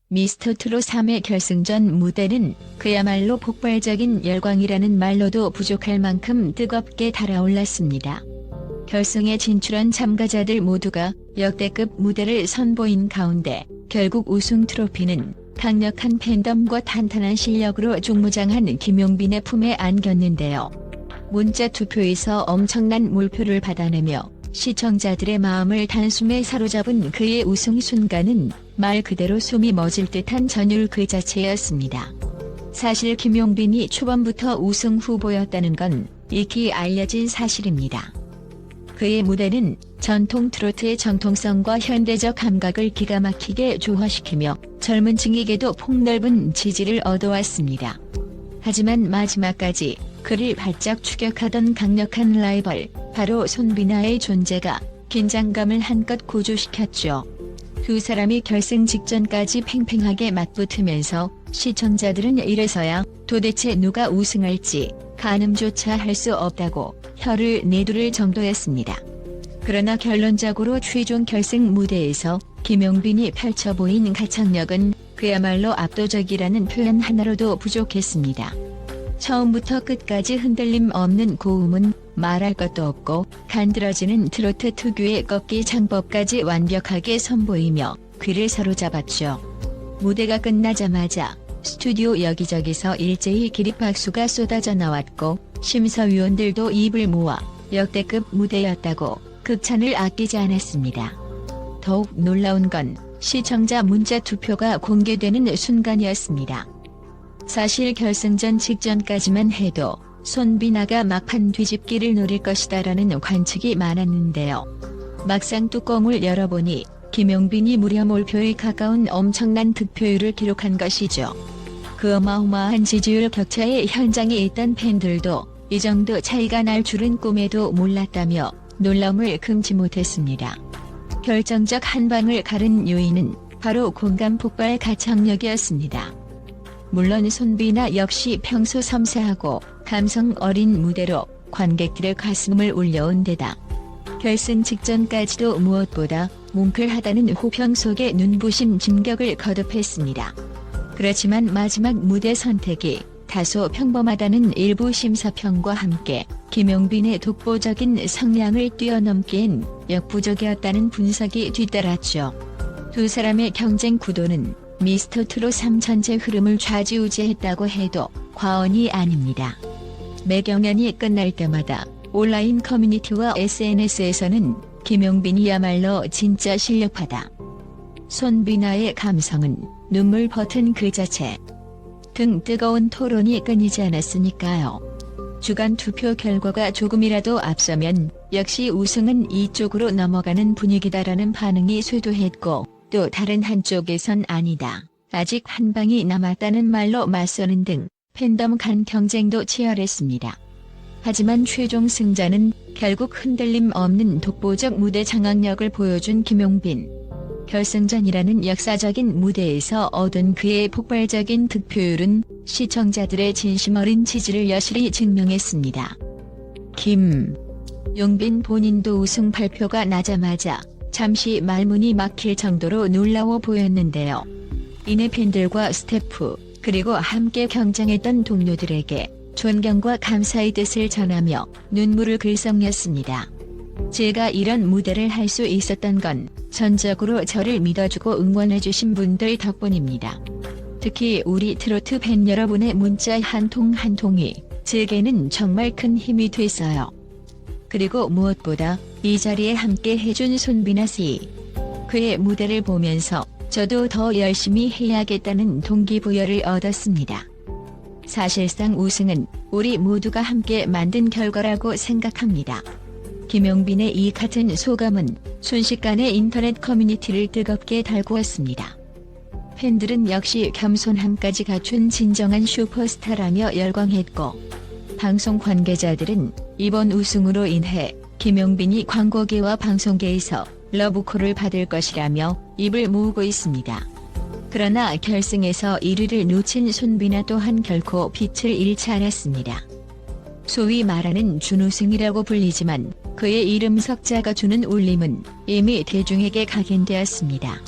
미스터트롯 3회 결승전 무대는 그야말로 폭발적인 열광이라는 말로도 부족할 만큼 뜨겁게 달아올랐습니다. 결승에 진출한 참가자들 모두가 역대급 무대를 선보인 가운데 결국 우승 트로피는 강력한 팬덤과 탄탄한 실력으로 중무장한 김용빈의 품에 안겼는데요. 문자 투표에서 엄청난 몰표를 받아내며 시청자들의 마음을 단숨에 사로잡은 그의 우승 순간은 말 그대로 숨이 멎을 듯한 전율 그 자체였습니다. 사실 김용빈이 초반부터 우승 후보였다는 건 익히 알려진 사실입니다. 그의 무대는 전통 트로트의 정통성과 현대적 감각을 기가 막히게 조화시키며 젊은 층에게도 폭넓은 지지를 얻어왔습니다. 하지만 마지막까지 그를 바짝 추격하던 강력한 라이벌, 바로 손비나의 존재가 긴장감을 한껏 고조시켰죠. 두 사람이 결승 직전까지 팽팽하게 맞붙으면서 시청자들은 이래서야 도대체 누가 우승할지 가늠조차 할 수 없다고 혀를 내두를 정도였습니다. 그러나 결론적으로 최종 결승 무대에서 김용빈이 펼쳐 보인 가창력은 그야말로 압도적이라는 표현 하나로도 부족했습니다. 처음부터 끝까지 흔들림 없는 고음은 말할 것도 없고 간드러지는 트로트 특유의 꺾기 장법까지 완벽하게 선보이며 귀를 사로잡았죠. 무대가 끝나자마자 스튜디오 여기저기서 일제히 기립박수가 쏟아져 나왔고 심사위원들도 입을 모아 역대급 무대였다고 극찬을 아끼지 않았습니다. 더욱 놀라운 건 시청자 문자 투표가 공개되는 순간이었습니다. 사실 결승전 직전까지만 해도 손비나가 막판 뒤집기를 노릴 것이다라는 관측이 많았는데요. 막상 뚜껑을 열어보니 김용빈이 무려 몰표에 가까운 엄청난 득표율을 기록한 것이죠. 그 어마어마한 지지율 격차에 현장에 있던 팬들도 이 정도 차이가 날 줄은 꿈에도 몰랐다며 놀라움을 금치 못했습니다. 결정적 한방을 가른 요인은 바로 공감 폭발 가창력이었습니다. 물론 손비나 역시 평소 섬세하고 감성 어린 무대로 관객들의 가슴을 울려온 데다 결승 직전까지도 무엇보다 뭉클하다는 호평 속에 눈부신 진격을 거듭했습니다. 그렇지만 마지막 무대 선택이 다소 평범하다는 일부 심사평과 함께 김용빈의 독보적인 성량을 뛰어넘기엔 역부족이었다는 분석이 뒤따랐죠. 두 사람의 경쟁 구도는 미스터트롯 3 전체 흐름을 좌지우지했다고 해도 과언이 아닙니다. 매 경연이 끝날 때마다 온라인 커뮤니티와 SNS에서는 김용빈이야말로 진짜 실력파다, 손비나의 감성은 눈물 버튼 그 자체 등 뜨거운 토론이 끊이지 않았으니까요. 주간 투표 결과가 조금이라도 앞서면 역시 우승은 이쪽으로 넘어가는 분위기다라는 반응이 쇄도했고, 또 다른 한쪽에선 아니다, 아직 한 방이 남았다는 말로 맞서는 등 팬덤 간 경쟁도 치열했습니다. 하지만 최종 승자는 결국 흔들림 없는 독보적 무대 장악력을 보여준 김용빈. 결승전이라는 역사적인 무대에서 얻은 그의 폭발적인 득표율은 시청자들의 진심 어린 지지를 여실히 증명했습니다. 김용빈 본인도 우승 발표가 나자마자 잠시 말문이 막힐 정도로 놀라워 보였는데요. 이내 팬들과 스태프, 그리고 함께 경쟁했던 동료들에게 존경과 감사의 뜻을 전하며 눈물을 글썽였습니다. 제가 이런 무대를 할 수 있었던 건 전적으로 저를 믿어주고 응원해주신 분들 덕분입니다. 특히 우리 트로트 팬 여러분의 문자 한 통 한 통이 제게는 정말 큰 힘이 됐어요. 그리고 무엇보다 이 자리에 함께 해준 손비나 씨. 그의 무대를 보면서 저도 더 열심히 해야겠다는 동기부여를 얻었습니다. 사실상 우승은 우리 모두가 함께 만든 결과라고 생각합니다. 김용빈의 이 같은 소감은 순식간에 인터넷 커뮤니티를 뜨겁게 달구었습니다. 팬들은 역시 겸손함까지 갖춘 진정한 슈퍼스타라며 열광했고, 방송 관계자들은 이번 우승으로 인해 김용빈이 광고계와 방송계에서 러브콜을 받을 것이라며 입을 모으고 있습니다. 그러나 결승에서 1위를 놓친 손비나 또한 결코 빛을 잃지 않았습니다. 소위 말하는 준우승이라고 불리지만 그의 이름 석자가 주는 울림은 이미 대중에게 각인되었습니다.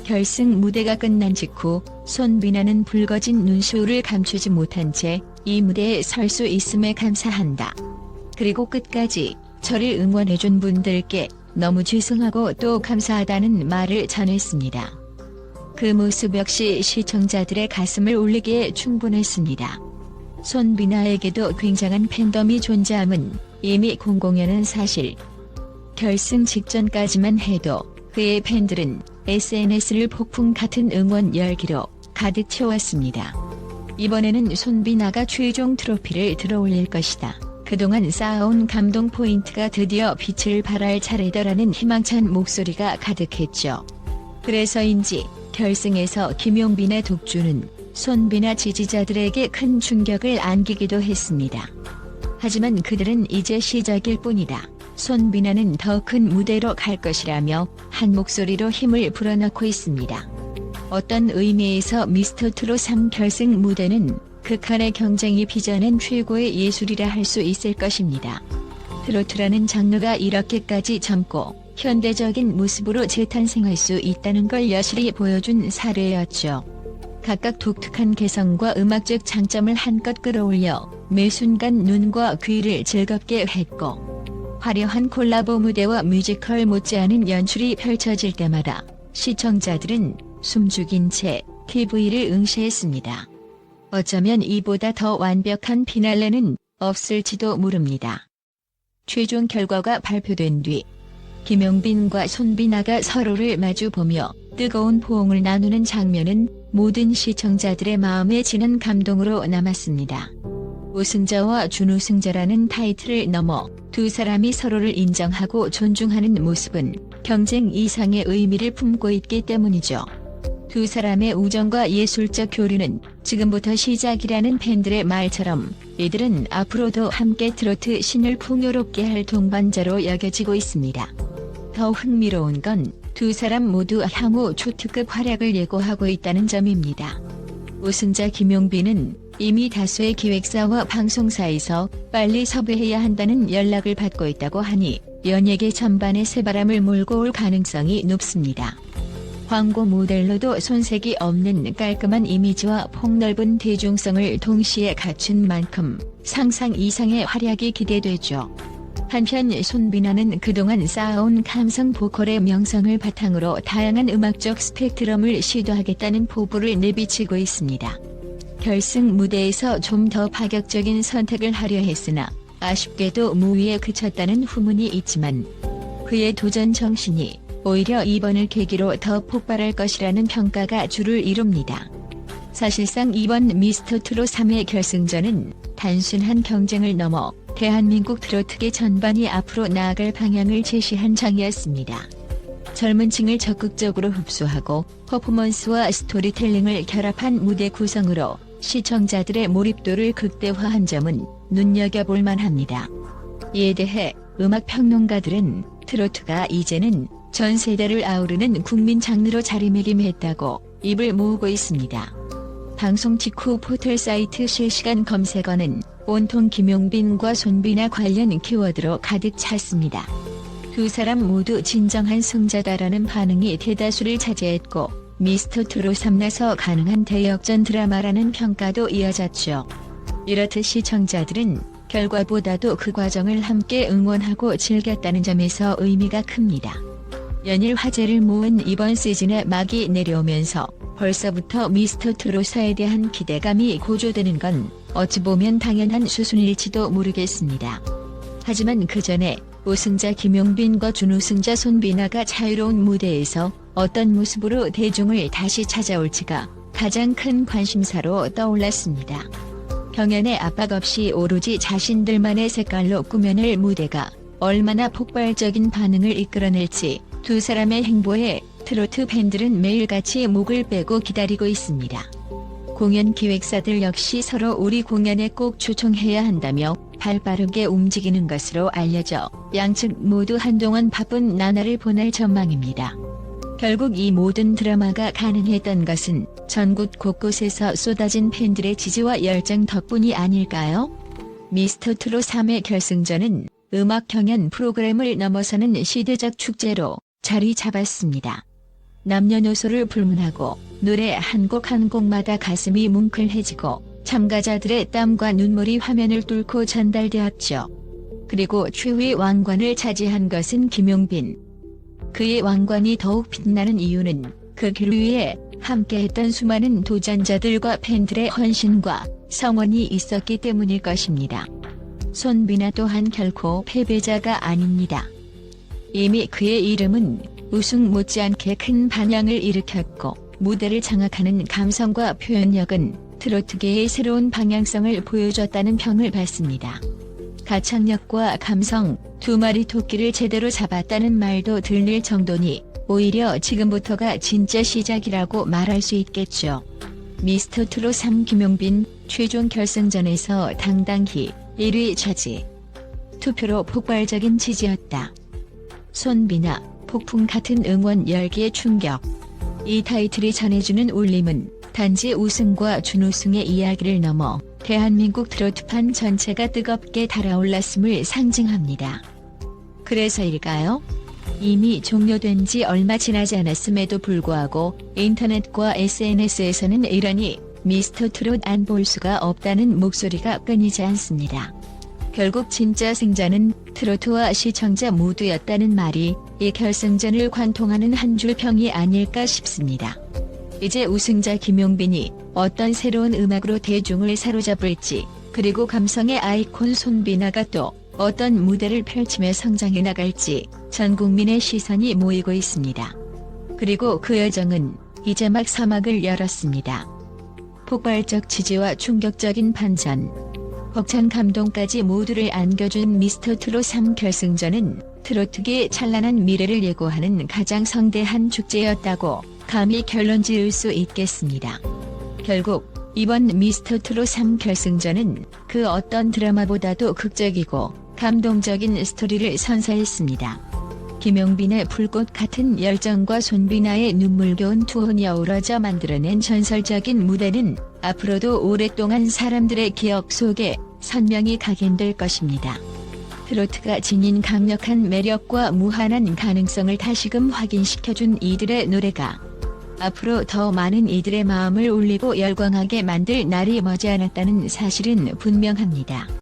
결승 무대가 끝난 직후 손비나는 붉어진 눈시울을 감추지 못한 채 이 무대에 설 수 있음에 감사한다. 그리고 끝까지 저를 응원해준 분들께 너무 죄송하고 또 감사하다는 말을 전했습니다. 그 모습 역시 시청자들의 가슴을 울리기에 충분했습니다. 손비나에게도 굉장한 팬덤이 존재함은 이미 공공연한 사실. 결승 직전까지만 해도 그의 팬들은 SNS를 폭풍 같은 응원 열기로 가득 채웠습니다. 이번에는 손비나가 최종 트로피를 들어올릴 것이다. 그동안 쌓아온 감동 포인트가 드디어 빛을 발할 차례더라는 희망찬 목소리가 가득했죠. 그래서인지 결승에서 김용빈의 독주는 손비나 지지자들에게 큰 충격을 안기기도 했습니다. 하지만 그들은 이제 시작일 뿐이다. 손비나는 더 큰 무대로 갈 것이라며 한 목소리로 힘을 불어넣고 있습니다. 어떤 의미에서 미스터트롯 3 결승 무대는 극한의 경쟁이 빚어낸 최고의 예술이라 할 수 있을 것입니다. 트로트라는 장르가 이렇게까지 젊고 현대적인 모습으로 재탄생할 수 있다는 걸 여실히 보여준 사례였죠. 각각 독특한 개성과 음악적 장점을 한껏 끌어올려 매 순간 눈과 귀를 즐겁게 했고, 화려한 콜라보 무대와 뮤지컬 못지않은 연출이 펼쳐질 때마다 시청자들은 숨죽인 채 TV를 응시했습니다. 어쩌면 이보다 더 완벽한 피날레는 없을지도 모릅니다. 최종 결과가 발표된 뒤 김용빈과 손비나가 서로를 마주보며 뜨거운 포옹을 나누는 장면은 모든 시청자들의 마음에 지는 감동으로 남았습니다. 우승자와 준우승자라는 타이틀을 넘어 두 사람이 서로를 인정하고 존중하는 모습은 경쟁 이상의 의미를 품고 있기 때문이죠. 두 사람의 우정과 예술적 교류는 지금부터 시작이라는 팬들의 말처럼 이들은 앞으로도 함께 트로트 신을 풍요롭게 할 동반자로 여겨지고 있습니다. 더 흥미로운 건 두 사람 모두 향후 초특급 활약을 예고하고 있다는 점입니다. 우승자 김용빈은 이미 다수의 기획사와 방송사에서 빨리 섭외해야 한다는 연락을 받고 있다고 하니 연예계 전반에 새바람을 몰고 올 가능성이 높습니다. 광고 모델로도 손색이 없는 깔끔한 이미지와 폭넓은 대중성을 동시에 갖춘 만큼 상상 이상의 활약이 기대되죠. 한편 손비나는 그동안 쌓아온 감성 보컬의 명성을 바탕으로 다양한 음악적 스펙트럼을 시도하겠다는 포부를 내비치고 있습니다. 결승 무대에서 좀 더 파격적인 선택을 하려 했으나 아쉽게도 무위에 그쳤다는 후문이 있지만 그의 도전 정신이 오히려 이번을 계기로 더 폭발할 것이라는 평가가 주를 이룹니다. 사실상 이번 미스터트롯 3회 결승전은 단순한 경쟁을 넘어 대한민국 트로트계 전반이 앞으로 나아갈 방향을 제시한 장이었습니다. 젊은 층을 적극적으로 흡수하고 퍼포먼스와 스토리텔링을 결합한 무대 구성으로 시청자들의 몰입도를 극대화한 점은 눈여겨볼 만합니다. 이에 대해 음악평론가들은 트로트가 이제는 전 세대를 아우르는 국민 장르로 자리매김했다고 입을 모으고 있습니다. 방송 직후 포털 사이트 실시간 검색어는 온통 김용빈과 손비나 관련 키워드로 가득 찼습니다. 두 사람 모두 진정한 승자다라는 반응이 대다수를 차지했고 미스터트롯 3나서 가능한 대역전 드라마라는 평가도 이어졌죠. 이렇듯 시청자들은 결과보다도 그 과정을 함께 응원하고 즐겼다는 점에서 의미가 큽니다. 연일 화제를 모은 이번 시즌의 막이 내려오면서 벌써부터 미스터트롯사에 대한 기대감이 고조되는 건 어찌 보면 당연한 수순일지도 모르겠습니다. 하지만 그 전에 우승자 김용빈과 준우승자 손비나가 자유로운 무대에서 어떤 모습으로 대중을 다시 찾아올지가 가장 큰 관심사로 떠올랐습니다. 경연의 압박 없이 오로지 자신들만의 색깔로 꾸며낼 무대가 얼마나 폭발적인 반응을 이끌어낼지 두 사람의 행보에 트로트 팬들은 매일같이 목을 빼고 기다리고 있습니다. 공연 기획사들 역시 서로 우리 공연에 꼭 초청해야 한다며 발빠르게 움직이는 것으로 알려져 양측 모두 한동안 바쁜 나날을 보낼 전망입니다. 결국 이 모든 드라마가 가능했던 것은 전국 곳곳에서 쏟아진 팬들의 지지와 열정 덕분이 아닐까요? 미스터트롯 3회 결승전은 음악 경연 프로그램을 넘어서는 시대적 축제로 자리 잡았습니다. 남녀노소를 불문하고 노래 한 곡 한 곡마다 가슴이 뭉클해지고 참가자들의 땀과 눈물이 화면을 뚫고 전달되었죠. 그리고 최후의 왕관을 차지한 것은 김용빈. 그의 왕관이 더욱 빛나는 이유는 그 길 위에 함께했던 수많은 도전자들과 팬들의 헌신과 성원이 있었기 때문일 것입니다. 손비나 또한 결코 패배자가 아닙니다. 이미 그의 이름은 우승 못지않게 큰 반향을 일으켰고 무대를 장악하는 감성과 표현력은 트로트계의 새로운 방향성을 보여줬다는 평을 받습니다. 가창력과 감성, 두 마리 토끼를 제대로 잡았다는 말도 들릴 정도니 오히려 지금부터가 진짜 시작이라고 말할 수 있겠죠. 미스터트롯 3 김용빈 최종 결승전에서 당당히 1위 차지. 투표로 폭발적인 지지였다. 손비나 폭풍 같은 응원 열기의 충격. 이 타이틀이 전해주는 울림은 단지 우승과 준우승의 이야기를 넘어 대한민국 트로트판 전체가 뜨겁게 달아올랐음을 상징합니다. 그래서일까요? 이미 종료된 지 얼마 지나지 않았음에도 불구하고 인터넷과 SNS에서는 이러니 미스터트롯 안 볼 수가 없다는 목소리가 끊이지 않습니다. 결국 진짜 승자는 트로트와 시청자 모두였다는 말이 이 결승전을 관통하는 한 줄 평이 아닐까 싶습니다. 이제 우승자 김용빈이 어떤 새로운 음악으로 대중을 사로잡을지, 그리고 감성의 아이콘 손비나가 또 어떤 무대를 펼치며 성장해 나갈지 전 국민의 시선이 모이고 있습니다. 그리고 그 여정은 이제 막 서막을 열었습니다. 폭발적 지지와 충격적인 반전, 벅찬 감동까지 모두를 안겨준 미스터트롯 3 결승전은 트로트계의 찬란한 미래를 예고하는 가장 성대한 축제였다고 감히 결론 지을 수 있겠습니다. 결국 이번 미스터트롯 3 결승전은 그 어떤 드라마보다도 극적이고 감동적인 스토리를 선사했습니다. 김용빈의 불꽃 같은 열정과 손비나의 눈물겨운 투혼이 어우러져 만들어낸 전설적인 무대는 앞으로도 오랫동안 사람들의 기억 속에 선명히 각인될 것입니다. 트로트가 지닌 강력한 매력과 무한한 가능성을 다시금 확인시켜준 이들의 노래가 앞으로 더 많은 이들의 마음을 울리고 열광하게 만들 날이 머지않았다는 사실은 분명합니다.